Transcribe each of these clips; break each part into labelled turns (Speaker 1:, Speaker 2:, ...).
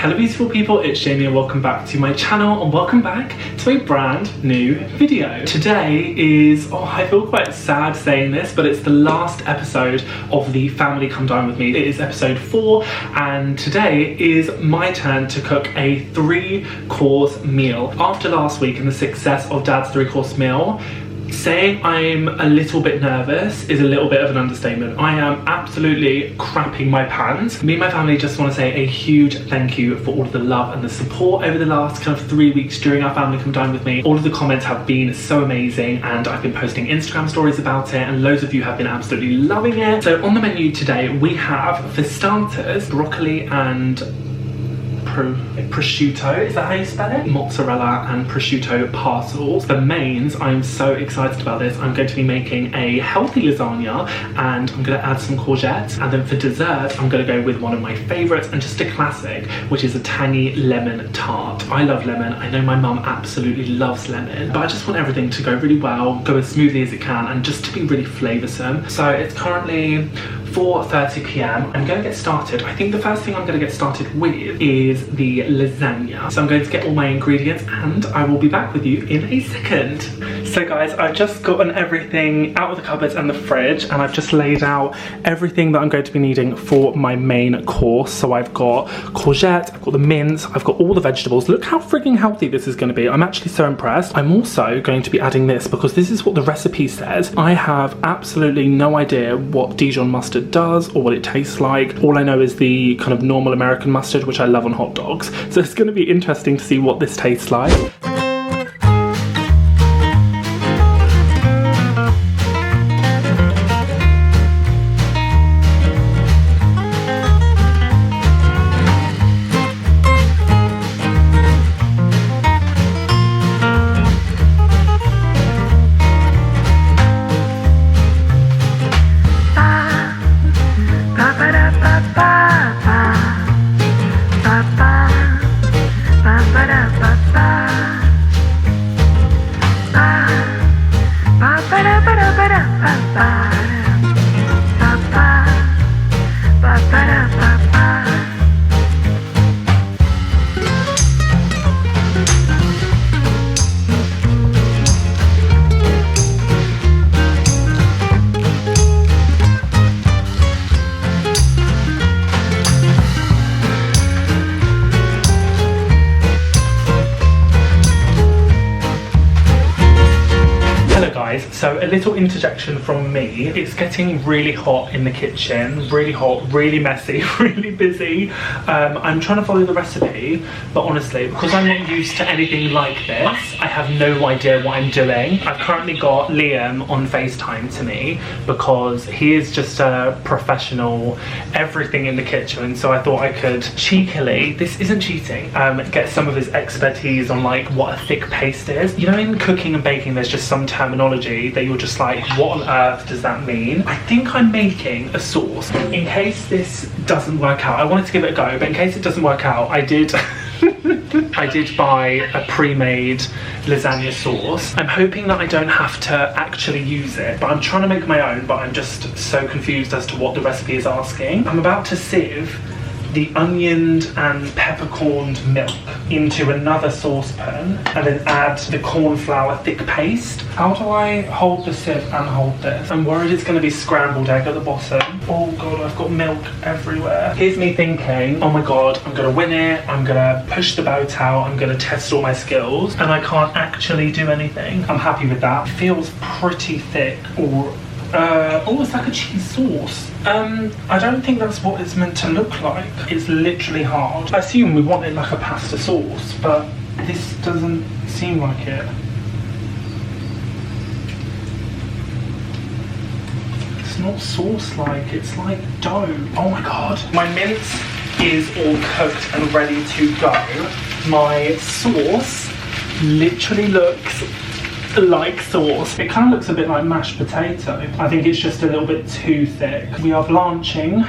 Speaker 1: Hello beautiful people, it's Jamie and welcome back to my channel and welcome back to a brand new video. Today is, I feel quite sad saying this, but it's the last episode of the Family Come Dine With Me. It is episode 4 and today is my turn to cook a 3-course meal. After last week and the success of Dad's 3-course meal, saying I'm a little bit nervous is a little bit of an understatement. I am absolutely crapping my pants. Me and my family just want to say a huge thank you for all of the love and the support over the last kind of 3 weeks during our Family Come Dine With Me. All of the comments have been so amazing and I've been posting Instagram stories about it and loads of you have been absolutely loving it. So on the menu today we have, for starters, broccoli and prosciutto, is that how you spell it? Mozzarella and prosciutto parcels. For mains, I'm so excited about this. I'm going to be making a healthy lasagna and I'm going to add some courgettes. And then for dessert, I'm going to go with one of my favourites and just a classic, which is a tangy lemon tart. I love lemon. I know my mum absolutely loves lemon, but I just want everything to go really well, go as smoothly as it can, and just to be really flavoursome. So it's currently 4:30 p.m. I'm going to get started. I think the first thing I'm going to get started with is the lasagna. So I'm going to get all my ingredients and I will be back with you in a second. So guys, I've just gotten everything out of the cupboards and the fridge and I've just laid out everything that I'm going to be needing for my main course. So I've got courgette, I've got the mince, I've got all the vegetables. Look how freaking healthy this is going to be. I'm actually so impressed. I'm also going to be adding this because this is what the recipe says. I have absolutely no idea what Dijon mustard does or what it tastes like. All I know is the kind of normal American mustard, which I love on hot dogs. So it's going to be interesting to see what this tastes like. So a little interjection from me. It's getting really hot in the kitchen, really hot, really messy, really busy. I'm trying to follow the recipe, but honestly, because I'm not used to anything like this, I have no idea what I'm doing. I've currently got Liam on FaceTime to me because he is just a professional, everything in the kitchen. So I thought I could cheekily, this isn't cheating, get some of his expertise on like what a thick paste is. You know, in cooking and baking, there's just some terminology that you're just like, what on earth does that mean? I think I'm making a sauce. In case this doesn't work out, I wanted to give it a go, but in case it doesn't work out, I did I did buy a pre-made lasagna sauce. I'm hoping that I don't have to actually use it, but I'm trying to make my own, but I'm just so confused as to what the recipe is asking. I'm about to sieve the onioned and peppercorned milk into another saucepan and then add the corn flour thick paste. How do I hold the sieve and hold this? I'm worried it's going to be scrambled egg at the bottom. Oh god, I've got milk everywhere. Here's me thinking, oh my god, I'm going to win it, I'm going to push the boat out, I'm going to test all my skills, and I can't actually do anything. I'm happy with that. It feels pretty thick. Or oh, it's like a cheese sauce. I don't think that's what it's meant to look like. It's literally hard. I assume we want it like a pasta sauce, but this doesn't seem like it. It's not sauce-like, it's like dough. Oh my god. My mince is all cooked and ready to go. My sauce literally looks like sauce. It kind of looks a bit like mashed potato. I think it's just a little bit too thick. We are blanching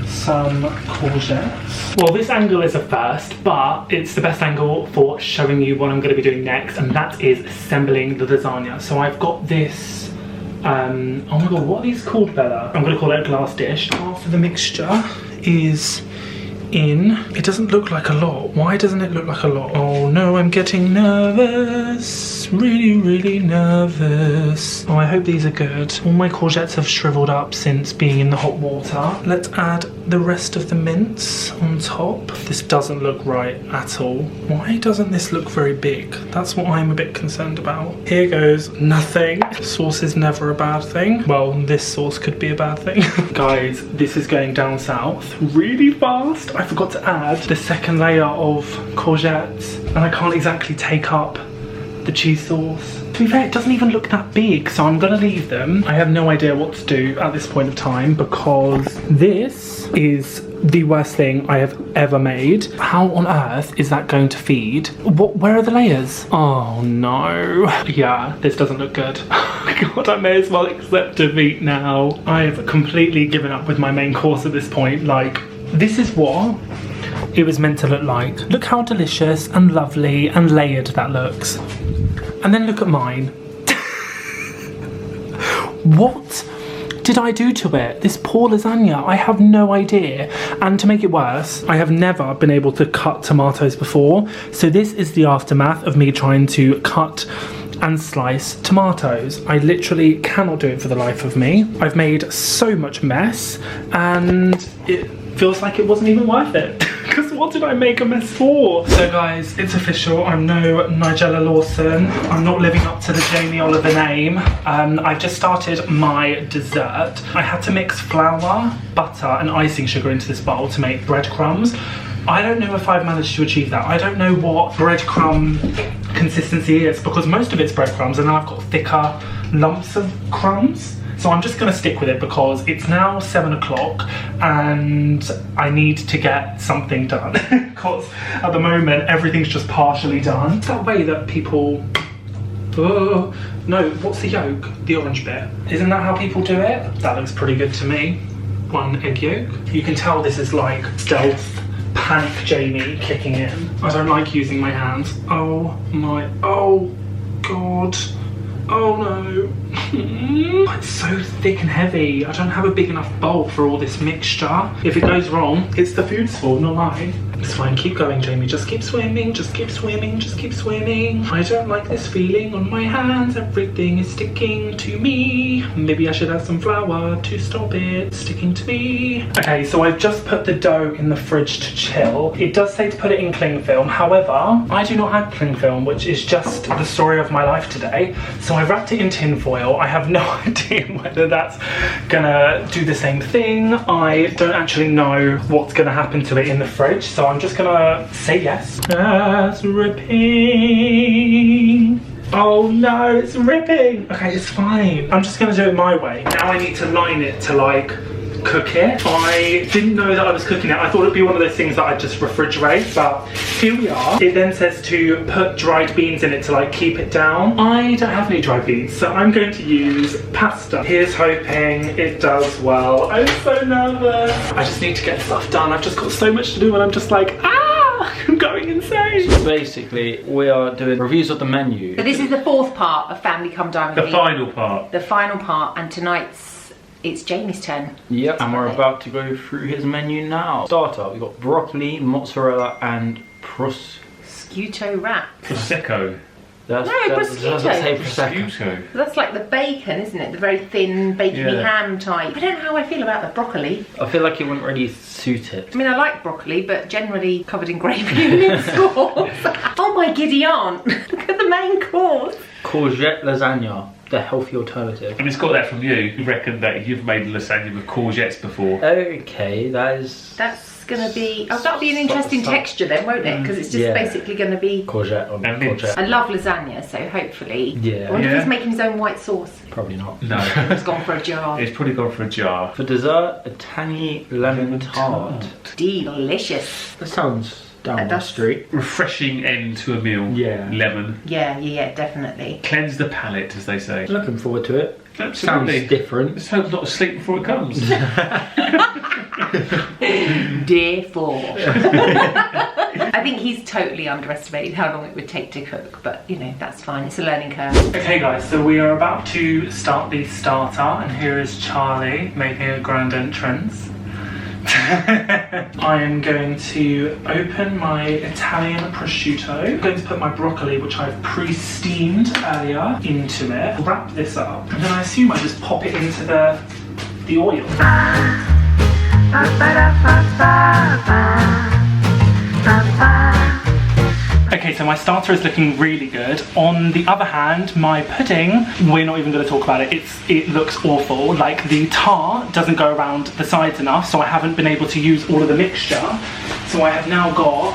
Speaker 1: some courgettes. Well, this angle is a first, but it's the best angle for showing you what I'm going to be doing next, and that is assembling the lasagna. So I've got this, oh my god, what are these called, Bella? I'm going to call it a glass dish. Half of the mixture is in. It doesn't look like a lot. Why doesn't it look like a lot? Oh no, I'm getting nervous. Really nervous. Oh, I hope these are good. All my courgettes have shriveled up since being in the hot water. Let's add the rest of the mince on top. This doesn't look right at all. Why doesn't this look very big? That's what I'm a bit concerned about. Here goes nothing. Sauce is never a bad thing. Well, this sauce could be a bad thing. Guys, this is going down south really fast. I forgot to add the second layer of courgettes and I can't exactly take up the cheese sauce. To be fair, it doesn't even look that big, so I'm gonna leave them. I have no idea what to do at this point of time because this is the worst thing I have ever made. How on earth is that going to feed? Where are the layers? Oh no. Yeah, this doesn't look good. God, I may as well accept defeat now. I've completely given up with my main course at this point. Like, this is what it was meant to look like. Look how delicious and lovely and layered that looks. And then look at mine. What did I do to it? This poor lasagna, I have no idea. And to make it worse, I have never been able to cut tomatoes before. So this is the aftermath of me trying to cut and slice tomatoes. I literally cannot do it for the life of me. I've made so much mess and it feels like it wasn't even worth it. Because what did I make a mess for? So guys, it's official. I'm no Nigella Lawson. I'm not living up to the Jamie Oliver name. I've just started my dessert. I had to mix flour, butter and icing sugar into this bowl to make breadcrumbs. I don't know if I've managed to achieve that. I don't know what breadcrumb consistency is because most of it's breadcrumbs and then I've got thicker lumps of crumbs. So I'm just gonna stick with it because it's now 7 o'clock and I need to get something done because at the moment everything's just partially done. It's that way that people, no, what's the yolk? The orange bit. Isn't that how people do it? That looks pretty good to me. 1 egg yolk. You can tell this is like stealth panic Jamie kicking in. I don't like using my hands. Oh my, oh God. Oh no. It's so thick and heavy. I don't have a big enough bowl for all this mixture. If it goes wrong, it's the food's fault, not mine. It's fine, keep going Jamie, just keep swimming, just keep swimming, just keep swimming. I don't like this feeling on my hands, everything is sticking to me. Maybe I should add some flour to stop it sticking to me. Okay, so I've just put the dough in the fridge to chill. It does say to put it in cling film, however, I do not have cling film, which is just the story of my life today. So I wrapped it in tin foil. I have no idea whether that's gonna do the same thing. I don't actually know what's gonna happen to it in the fridge, so I'm just gonna say yes. That's ripping. Oh no, it's ripping. Okay, it's fine. I'm just gonna do it my way. Now I need to line it to like cook it. I didn't know that I was cooking it. I thought it'd be one of those things that I'd just refrigerate, but here we are. It then says to put dried beans in it to like keep it down. I don't have any dried beans, so I'm going to use pasta. Here's hoping it does well. I'm so nervous. I just need to get stuff done. I've just got so much to do and I'm just like, I'm going insane.
Speaker 2: So basically, we are doing reviews of the menu.
Speaker 3: So this is the 4th part of Family Come Dine With Me.
Speaker 4: The final part.
Speaker 3: The final part, and tonight's it's Jamie's turn.
Speaker 2: Yep, and we're about to go through his menu now. Starter, we've got broccoli, mozzarella, and
Speaker 3: prosciutto wrap.
Speaker 4: Prosecco.
Speaker 2: Prosciutto.
Speaker 3: That's like the bacon, isn't it? The very thin, bacony ham type. I don't know how I feel about the broccoli.
Speaker 2: I feel like it wouldn't really suit it.
Speaker 3: I mean, I like broccoli, but generally covered in gravy and mint sauce. Oh my giddy aunt! Look at the main course.
Speaker 2: Courgette lasagna, the healthy alternative.
Speaker 4: And it's got that from you. You reckon that you've made lasagna with courgettes before.
Speaker 2: Okay,
Speaker 3: that's gonna be, that'll be an interesting texture then, won't it? Because it's just basically gonna be
Speaker 2: courgette on courgette.
Speaker 3: I love lasagna, so hopefully.
Speaker 2: Yeah.
Speaker 3: I wonder if he's making his own white sauce.
Speaker 2: Probably not.
Speaker 4: No.
Speaker 3: He's gone for a jar.
Speaker 4: It's probably gone for a jar.
Speaker 2: For dessert, a tangy lemon tart.
Speaker 3: Delicious.
Speaker 2: That sounds down the street.
Speaker 4: Refreshing end to a meal.
Speaker 2: Yeah.
Speaker 4: Lemon.
Speaker 3: Yeah, definitely.
Speaker 4: Cleanse the palate, as they say.
Speaker 2: Looking forward to it.
Speaker 4: Absolutely.
Speaker 2: Sounds different.
Speaker 4: Let's hope not to sleep before it comes.
Speaker 3: Dear 4. I think he's totally underestimated how long it would take to cook, but you know, that's fine, it's a learning curve.
Speaker 1: Okay guys, so we are about to start the starter and here is Charlie making a grand entrance. I am going to open my Italian prosciutto. I'm going to put my broccoli, which I've pre-steamed earlier, into it. Wrap this up, and then I assume I just pop it into the oil. Okay, so my starter is looking really good. On the other hand, my pudding, we're not even going to talk about it. It looks awful. Like, the tart doesn't go around the sides enough, so I haven't been able to use all of the mixture. So I have now got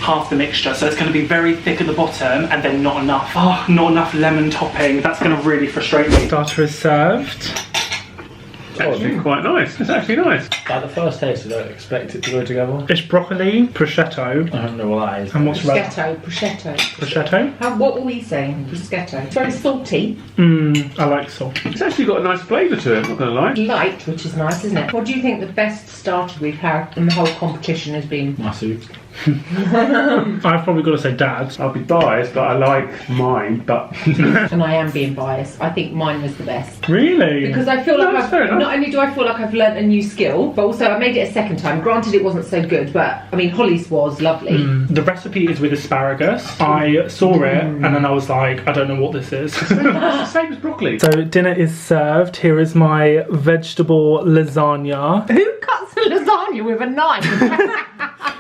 Speaker 1: half the mixture, so it's going to be very thick at the bottom and then not enough. Oh, not enough lemon topping. That's going to really frustrate me. Starter is served.
Speaker 4: It's actually quite nice. It's actually nice.
Speaker 2: Like the first taste, I don't expect it to go together.
Speaker 1: It's broccoli, prosciutto.
Speaker 2: I don't know what that is.
Speaker 1: And what's red?
Speaker 3: Prosciutto.
Speaker 1: Prosciutto?
Speaker 3: What were we saying? Prosciutto. It's very salty.
Speaker 1: I like salt.
Speaker 4: It's actually got a nice flavour to it, I'm not going to lie.
Speaker 3: Light, which is nice, isn't it? What do you think the best starter we've had in the whole competition has been?
Speaker 2: My soup.
Speaker 1: I've probably got to say Dad's.
Speaker 4: I'll be biased, but I like mine, but...
Speaker 3: And I am being biased. I think mine was the best.
Speaker 1: Really?
Speaker 3: Because I feel like
Speaker 4: that's fair enough.
Speaker 3: not only do I feel like I've learnt a new skill, but also I made it a second time. Granted, it wasn't so good, but I mean, Holly's was lovely.
Speaker 1: The recipe is with asparagus. I saw it and then I was like, I don't know what this is.
Speaker 4: It's the same as broccoli.
Speaker 1: So dinner is served. Here is my vegetable lasagna.
Speaker 3: Who cuts a lasagna with a knife?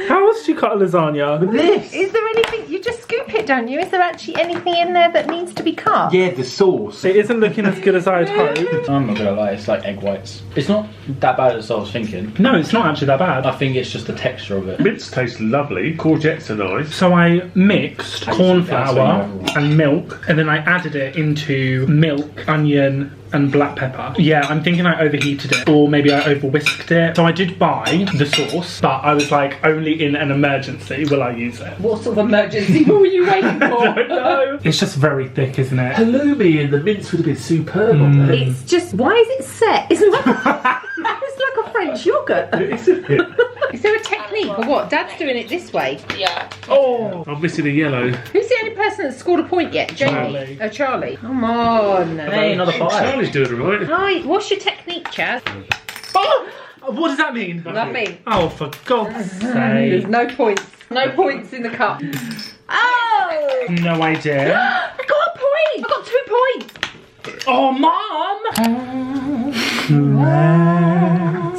Speaker 1: How else do you cut a lasagna?
Speaker 3: This. Is there anything? You just scoop it, don't you? Is there actually anything in there that needs to be cut?
Speaker 2: Yeah, the sauce.
Speaker 1: It isn't looking as good as I had hoped.
Speaker 2: I'm not gonna lie, it's like egg whites. It's not that bad as I was thinking.
Speaker 1: No, it's not actually that bad.
Speaker 2: I think it's just the texture of it.
Speaker 4: Mince tastes lovely. Courgettes are nice.
Speaker 1: So I mixed corn flour
Speaker 2: That's
Speaker 1: and milk, and then I added it into milk, onion, and black pepper. Yeah, I'm thinking I overheated it, or maybe I over whisked it. So I did buy the sauce, but I was like, only in an emergency will I use it.
Speaker 3: What sort of emergency were you waiting for?
Speaker 1: No. It's just very thick, isn't it?
Speaker 2: Halloumi and the mince would have been superb on there.
Speaker 3: It's just, why is it set? It's like a French yogurt. Is there a technique or what? Dad's doing it this way.
Speaker 5: Yeah.
Speaker 1: Oh,
Speaker 4: I'm missing a yellow.
Speaker 3: Who's the only person that's scored a point yet? Jamie?
Speaker 1: Charlie.
Speaker 3: Oh, Charlie. Come on.
Speaker 2: Hey, another five.
Speaker 4: Charlie's doing it right.
Speaker 3: Hi, what's your technique, Chaz?
Speaker 1: oh! What does that mean?
Speaker 3: Nothing.
Speaker 1: Oh, for God's
Speaker 3: There's
Speaker 1: sake.
Speaker 3: no points. No points in the cup. Oh!
Speaker 1: No idea.
Speaker 3: I got a point! I got 2 points!
Speaker 1: Oh, Mom!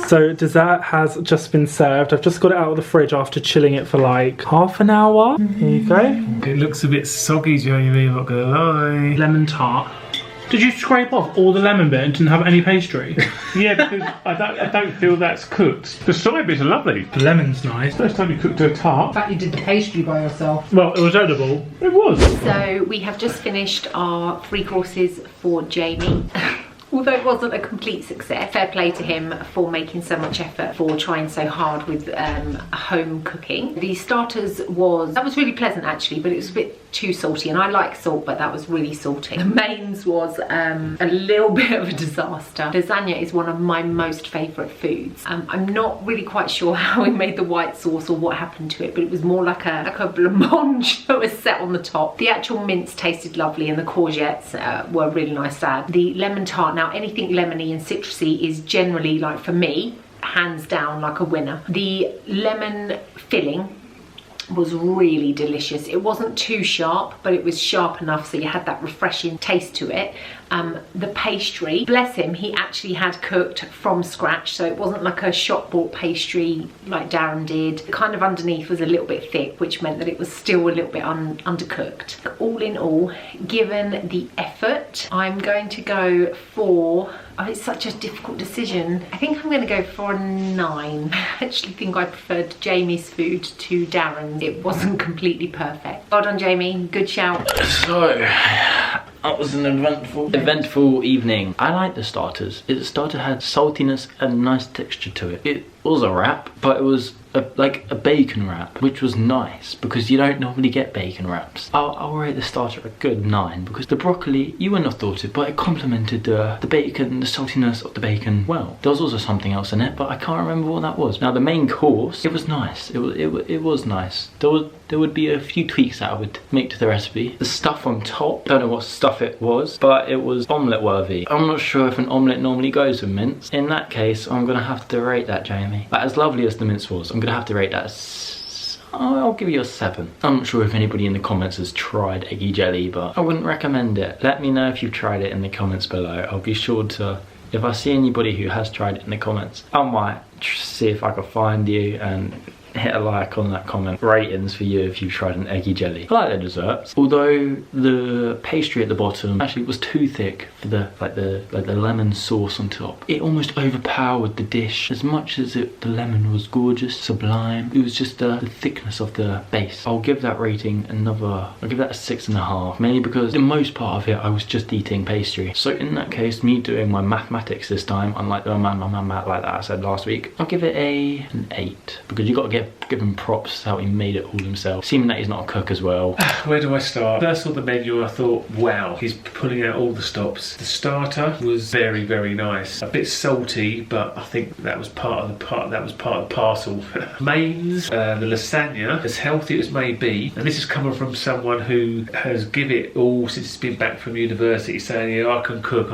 Speaker 1: So dessert has just been served. I've just got it out of the fridge after chilling it for like half an hour. Here you go.
Speaker 4: It looks a bit soggy, Jamie, I'm not going to lie.
Speaker 1: Lemon tart. Did you scrape off all the lemon bit and didn't have any pastry?
Speaker 4: Yeah, because I don't feel that's cooked. The side bits are lovely.
Speaker 1: The lemon's nice.
Speaker 4: First time you cooked a
Speaker 3: In
Speaker 4: tart.
Speaker 3: fact, you did the pastry by yourself.
Speaker 1: Well, it was edible.
Speaker 4: It was.
Speaker 5: So we have just finished our 3 courses for Jamie. Although it wasn't a complete success, fair play to him for making so much effort, for trying so hard with home cooking. The starters that was really pleasant actually, but it was a bit too salty, and I like salt, but that was really salty. The mains was a little bit of a disaster. Lasagna is one of my most favourite foods. I'm not really quite sure how we made the white sauce or what happened to it, but it was more like a blancmange that was set on the top. The actual mince tasted lovely, and the courgettes were really nice to add. The lemon tart, now anything lemony and citrusy is generally, like for me, hands down like a winner. The lemon filling was really delicious. It wasn't too sharp, but it was sharp enough so you had that refreshing taste to it. The pastry, bless him, he actually had cooked from scratch, so it wasn't like a shop bought pastry like Darren did. Kind of underneath was a little bit thick, which meant that it was still a little bit undercooked. All in all, given the effort, I'm going to go for, oh, it's such a difficult decision. I think I'm going to go for a 9. I actually think I preferred Jamie's food to Darren's. It wasn't completely perfect. Well done, Jamie. Good shout.
Speaker 2: So, that was an eventful evening. I like the starters. The starter had saltiness and nice texture to it. It was a wrap, but it was like a bacon wrap, which was nice because you don't normally get bacon wraps. I'll rate the starter a good 9 because the broccoli, you wouldn't have thought it, but it complemented the bacon, the saltiness of the bacon well. There was also something else in it, but I can't remember what that was. Now the main course, it was nice. It was nice. There would be a few tweaks that I would make to the recipe. The stuff on top, don't know what stuff it was, but it was omelette worthy. I'm not sure if an omelette normally goes with mince. In that case, I'm gonna have to rate that, Jamie. But as lovely as the mince was, I'm gonna have to rate that I'll give you a 7. I'm not sure if anybody in the comments has tried eggy jelly, but I wouldn't recommend it. Let me know if you've tried it in the comments below. I'll be sure to, if I see anybody who has tried it in the comments, I might see if I can find you and hit a like on that comment. Ratings for you if you've tried an eggy jelly. I like the desserts, although the pastry at the bottom actually was too thick for the lemon sauce on top. It almost overpowered the dish. As much as the lemon was gorgeous, sublime, it was just the thickness of the base. I'll give that rating I'll give that a 6.5, mainly because the most part of it I was just eating pastry. So in that case, me doing my mathematics this time, unlike the math like that I said last week, I'll give it an 8 because you got to give him props how he made it all himself, seeming that he's not a cook as well.
Speaker 4: Where do I start? First saw the menu, I thought, wow, he's pulling out all the stops. The starter was very, very nice. A bit salty, but I think that was part of the parcel. Mains, the lasagna, as healthy as may be, and this is coming from someone who has give it all since he's been back from university, saying, yeah, I can cook.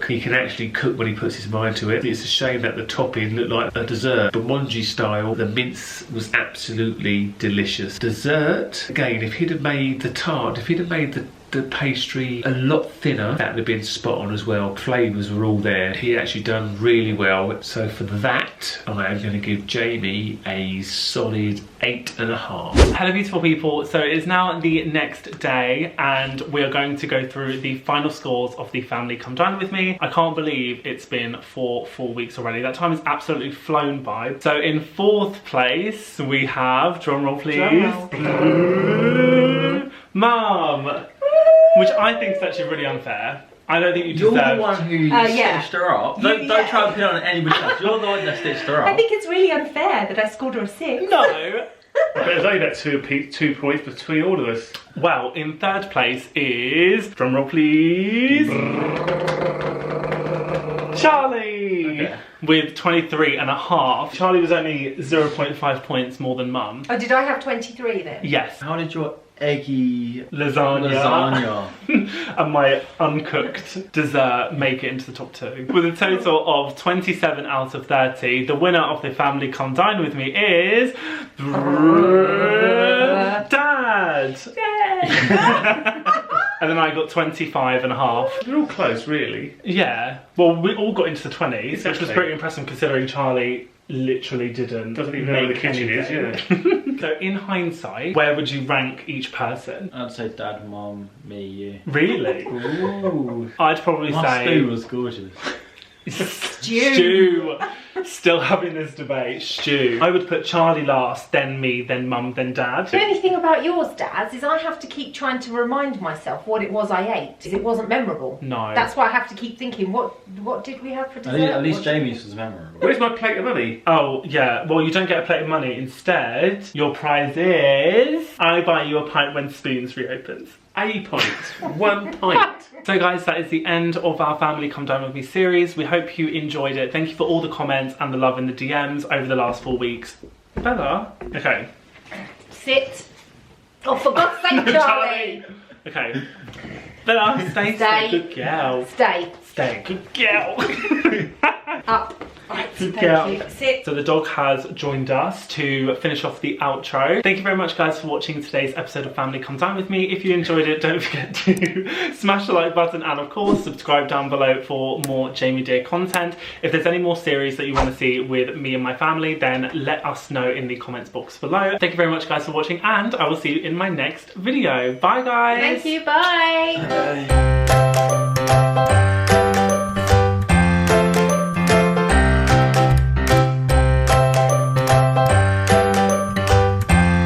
Speaker 4: He can actually cook when he puts his mind to it. It's a shame that the topping looked like a dessert. Bermondsey style, the mince was absolutely delicious. Dessert, again, if he'd have made the tart, if he'd have made the pastry a lot thinner, that would have been spot on as well. Flavours were all there. He actually done really well. So for that, I am going to give Jamie a solid 8.5.
Speaker 1: Hello beautiful people, so it is now the next day and we are going to go through the final scores of the Family Come Dine With Me. I can't believe it's been 4 weeks already. That time has absolutely flown by. So in 4th place we have, drumroll please, Mum, which I think is actually really unfair. I don't think you deserve.
Speaker 2: You're the one who stitched her up. Don't try and put it on anybody else. You're the one that stitched her up.
Speaker 3: I think it's really unfair that I scored her a 6.
Speaker 1: No.
Speaker 4: But there's only about 2 points between all of us.
Speaker 1: Well, in 3rd place is, drumroll please, Charlie, with 23.5. Charlie was only 0.5 points more than Mum.
Speaker 3: Oh, did I have 23 then?
Speaker 1: Yes.
Speaker 2: How did your eggy
Speaker 1: lasagna and my uncooked dessert make it into the top 2? With a total of 27 out of 30, the winner of the Family Come Dine With Me is Dad! Yay! And then I got 25.5.
Speaker 4: You're all close, really.
Speaker 1: Yeah. Well, we all got into the 20s, which was
Speaker 4: Exactly.
Speaker 1: pretty impressive considering Charlie literally doesn't
Speaker 4: even know where the kitchen is,
Speaker 1: yeah. So in hindsight, where would you rank each person?
Speaker 2: I'd say Dad, Mum, me, you.
Speaker 1: Really?
Speaker 2: Ooh.
Speaker 1: I'd probably
Speaker 2: My
Speaker 1: say
Speaker 2: stew was gorgeous.
Speaker 1: Stew. Still having this debate. Stew. I would put Charlie last, then me, then Mum, then Dad.
Speaker 3: The only thing about yours, Daz, is I have to keep trying to remind myself what it was I ate. It wasn't memorable.
Speaker 1: No.
Speaker 3: That's why I have to keep thinking, what did we have for dessert?
Speaker 2: At least Jamie's was memorable.
Speaker 4: Where's my plate of money?
Speaker 1: Oh, yeah. Well, you don't get a plate of money. Instead, your prize is I buy you a pint when Spoons reopens.
Speaker 4: A pint. 1 pint.
Speaker 1: So guys, that is the end of our Family Come Dine With Me series. We hope you enjoyed it. Thank you for all the comments and the love in the DMs over the last 4 weeks. Bella? Okay.
Speaker 3: Sit. Oh, for God's sake, Charlie.
Speaker 1: Okay. Bella, stay. Good girl.
Speaker 3: Stay.
Speaker 1: Stay. Good girl.
Speaker 3: Up. Right,
Speaker 1: Good
Speaker 3: thank
Speaker 1: girl.
Speaker 3: you. Sit.
Speaker 1: So the dog has joined us to finish off the outro. Thank you very much guys for watching today's episode of Family Come Dine With Me. If you enjoyed it, don't forget to smash the like button and of course subscribe down below for more Jamie Dear content. If there's any more series that you want to see with me and my family, then let us know in the comments box below. Thank you very much guys for watching and I will see you in my next video. Bye guys.
Speaker 3: Thank you, bye.
Speaker 2: Bye.